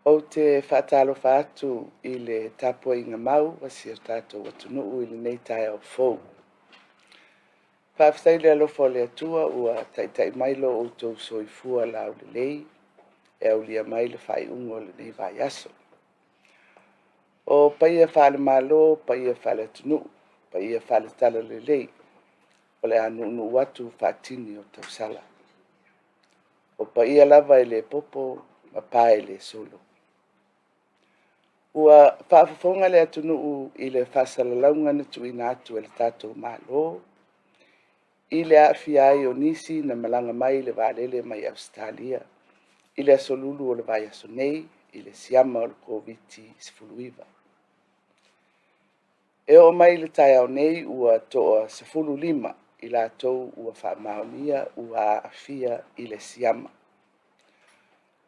O te whaatalofa atu I le tapua inga mau, wasi o tātou atunuu I le nei tae o fou. Whawhai le alofo le atua ua taitai mailo o tau soifua lau le lei, e au lia mai le whai ungo le nei vai aso. O paia whale malo, paia whale atunuu, paia whale tala le lei, o le anu watu whaatini o tau sala. O paia lava I le popo, ma pae le solo. Ua whaafafonga le atunuu I le whasalalaunga na tuina atu e le tātou malo, I le awhiai o nisi na malanga mai le valele mai Australia, I le asolulu o le vai aso nei, I le siama o le KOVITI sifuluiva. E o mai le tai au nei ua toa 15 I la tou ua whaamaonia ua awhia I le siama.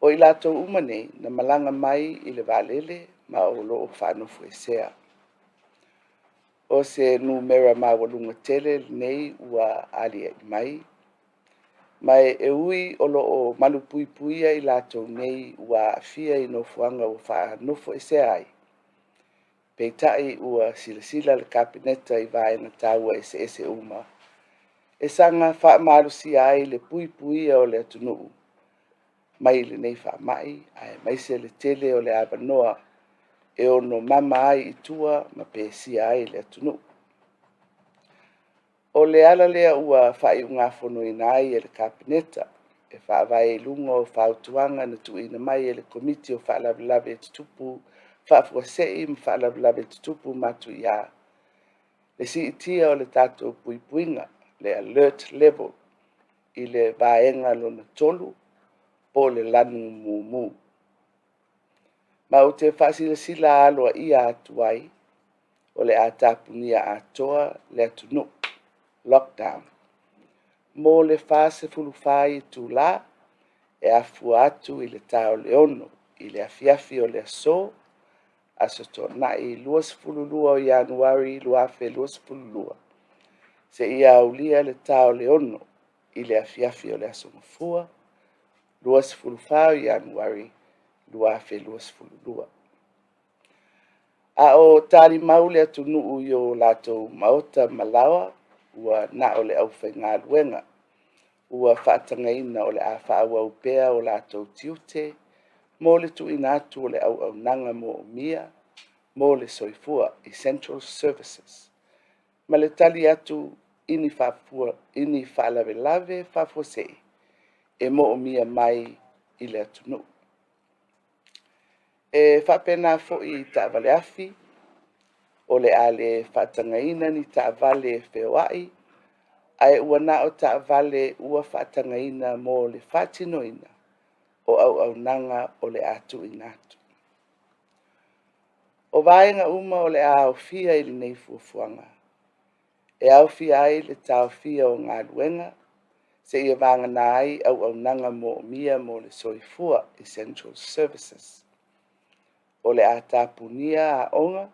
O I la tou uma nei na malanga mai I le valele ma o loo whanofo e SEIA. O se numera mawalunga tele nei ua alia I mai. Mai e ui o loo malupuipuia I la tou nei ua awhia I nofuanga o whanofo e SEIA ai. Peitai ua silasila le kapineta I vaenga taua ese uma. E sanga whaamarusia ai le puipuia o le atunuu. Mai le nei whaamai, ai mai se le tele o le abanoa, e ono mama ai I tua ma pesia ai le atunuu. O le ala lea ua whaiunga whono ina ai e le kapineta, e whaavai lunga o whautuanga na tuina mai e le komiti o whaalavelave tutupu, whaafuasei ma whaalavelave tutupu matu ia. Le si itia o le tātou puipuinga, le alert level, I le vaenga lona tolu, po le lanu mumu. Ma o te whasilasila aloa ia atuai, o le a TAPUNIA atoa le atunu, lockdown. Mo le fase fulufai tu la, e afua atu I le tau le ono, I le afiafi o le aso, aso to nai luas fululua o Ianuari luafe luas fululua. SEIA aulia le tau le ono, I le afiafi o le aso mafua, luas fulufai o Ianuari luafe luas fululua. A o tari maule atunuu yo latou maota malawa, ua na o le au whainga luenga, ua whaatangaina o le a whaawa upea o latou tiute, mo le tuina atu o le au nanga mo o mia, mo le soifua essential services. Ma le tali atu ini whaalavelave whaafuasei, e mo o mia mai I le atunuu. E whapena fo'i ta'avale afi, o le ale whaatangaina ni ta'avale whewai, ai ua na o ta'avale ua whaatangaina mo le whaatinoina, o au nanga o le atu inatu. O vaenga uma o le au fia I le nei fuafuanga. E au fia ai le tau fia o ngā luenga, se ia vanga na ai au nanga mo mia mo le soifua essential services. O le a TAPUNIA a onga,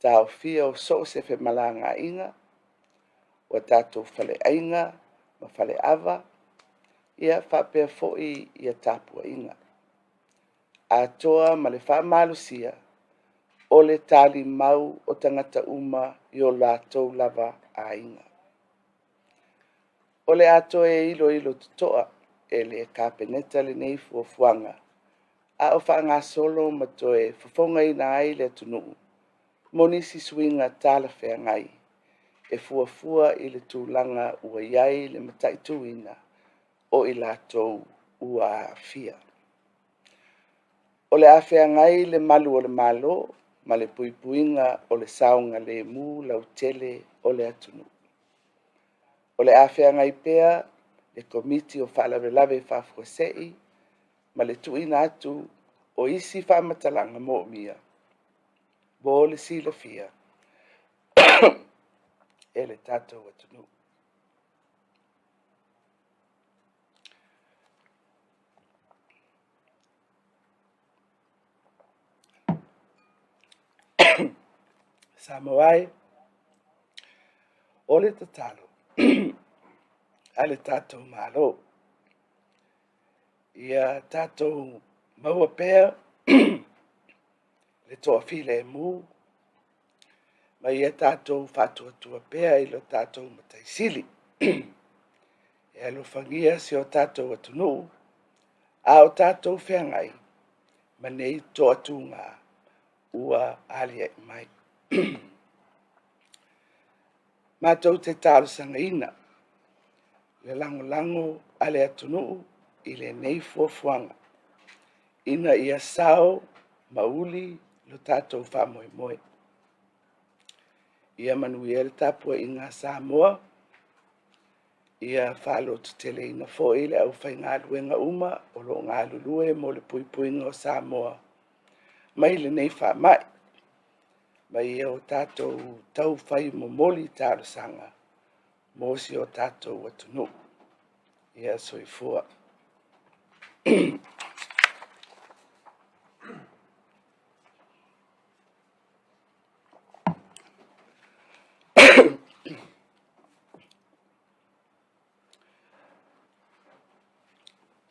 tau fia o so se fe malanga inga, o tatou fale ainga, ma fale ava, ia whapea fo'i ia tapua inga. A toa ma le whaamalusia, o le tali mau o tangata uma I o lātou lava a inga. O le atoa e ilo tutoa, e le kapeneta le nei fuafuanga, a o whaanga solo ma toe fufonga ina ai le tunuu, monisi swinga tala whea ngai, e fuafua I le tūlanga ua iai le mataituina o I lātou ua fia. O le awhea ngai le malu o le malo, ma le puipuinga o le saunga le mu lau tele o le atunu. O le awhea ngai pea, le komiti o whaalavelave whaafuasei, ma le tuina atu o isi whaamatalanga mo mia. Bo le sila fia, e le tātou atunu. Samoa, o le tatalo, a le tātou malo. Ia tātou maua pea, le toa file e mū, ma ia tātou whātuatua pēa I lo tātou mataisili. E alofangia si o tātou atunu, a o tātou whiangai, ma nei toa tūngā ua alia I mai. Mātou te tālu sangaina, le lango ale atunu I le nei fuafuanga. Ina ia sao mauli lo tātou whamoemoe. Ia manuia le tapua I ngā Samoa, ia whalotu tele ina foe le au whai ngā luenga uma o lo ngā lulue mo le puipuinga o Samoa. Mai le nei whamai, mai ia o tātou tau whai momoli tālu sanga, mo si o tātou atunu. Ia soifua.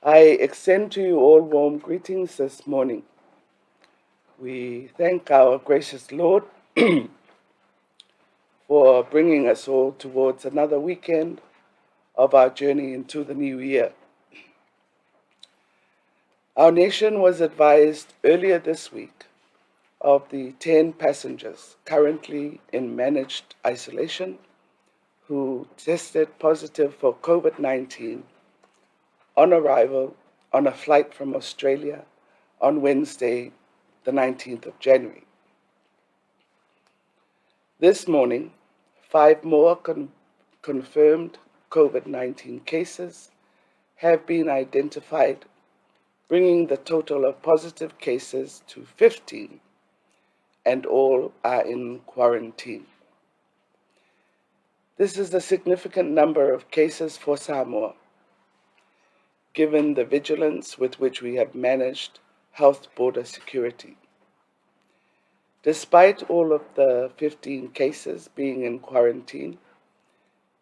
I extend to you all warm greetings this morning. We thank our gracious Lord for bringing us all towards another weekend of our journey into the new year. Our nation was advised earlier this week of the 10 passengers currently in managed isolation who tested positive for COVID-19 on arrival on a flight from Australia on Wednesday, the 19th of January. This morning, 5 more confirmed COVID-19 cases have been identified, bringing the total of positive cases to 15, and all are in quarantine. This is a significant number of cases for Samoa, given the vigilance with which we have managed health border security. Despite all of the 15 cases being in quarantine,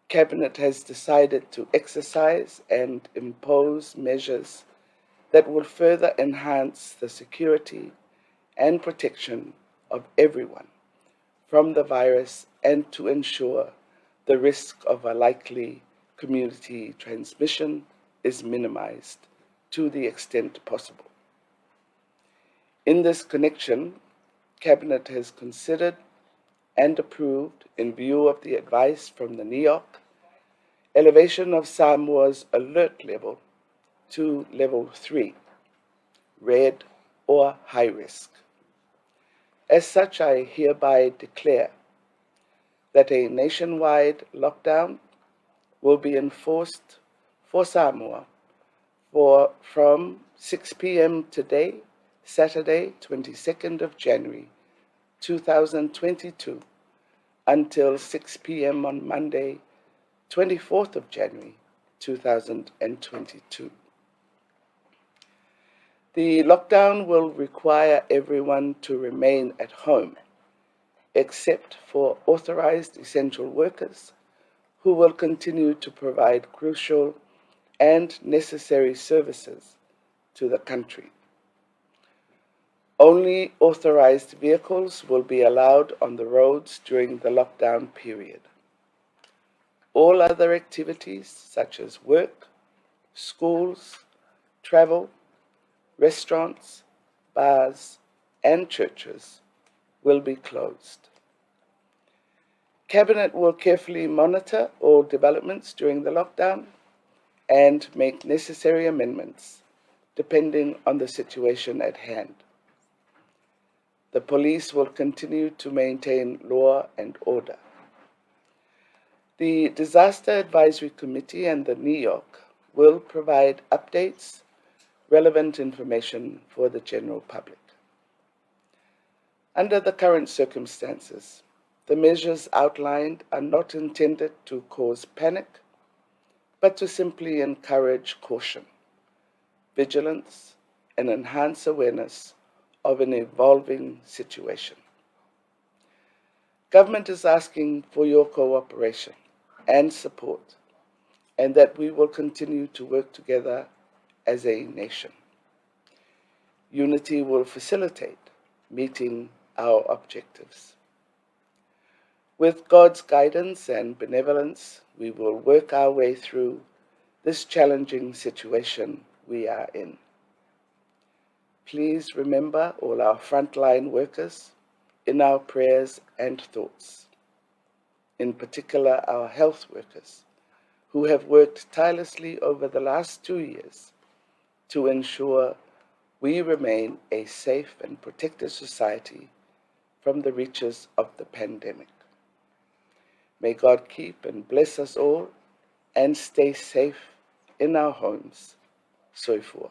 Cabinet has decided to exercise and impose measures that will further enhance the security and protection of everyone from the virus and to ensure the risk of a likely community transmission is minimized to the extent possible. In this connection, Cabinet has considered and approved, in view of the advice from the NEOC, elevation of Samoa's alert level to level 3, red or high risk. As such, I hereby declare that a nationwide lockdown will be enforced for Samoa from 6 p.m. today, Saturday, 22nd of January, 2022, until 6 p.m. on Monday, 24th of January, 2022. The lockdown will require everyone to remain at home, except for authorized essential workers who will continue to provide crucial and necessary services to the country. Only authorized vehicles will be allowed on the roads during the lockdown period. All other activities, such as work, schools, travel, restaurants, bars, and churches, will be closed. Cabinet will carefully monitor all developments during the lockdown and make necessary amendments depending on the situation at hand. The police will continue to maintain law and order. The Disaster Advisory Committee and the NEOC will provide updates, relevant information for the general public. Under the current circumstances, the measures outlined are not intended to cause panic, but to simply encourage caution, vigilance, and enhance awareness of an evolving situation. Government is asking for your cooperation and support, and that we will continue to work together as a nation. Unity will facilitate meeting our objectives. With God's guidance and benevolence, we will work our way through this challenging situation we are in. Please remember all our frontline workers in our prayers and thoughts, in particular our health workers, who have worked tirelessly over the last 2 years to ensure we remain a safe and protected society from the reaches of the pandemic. May God keep and bless us all and stay safe in our homes. Soifua.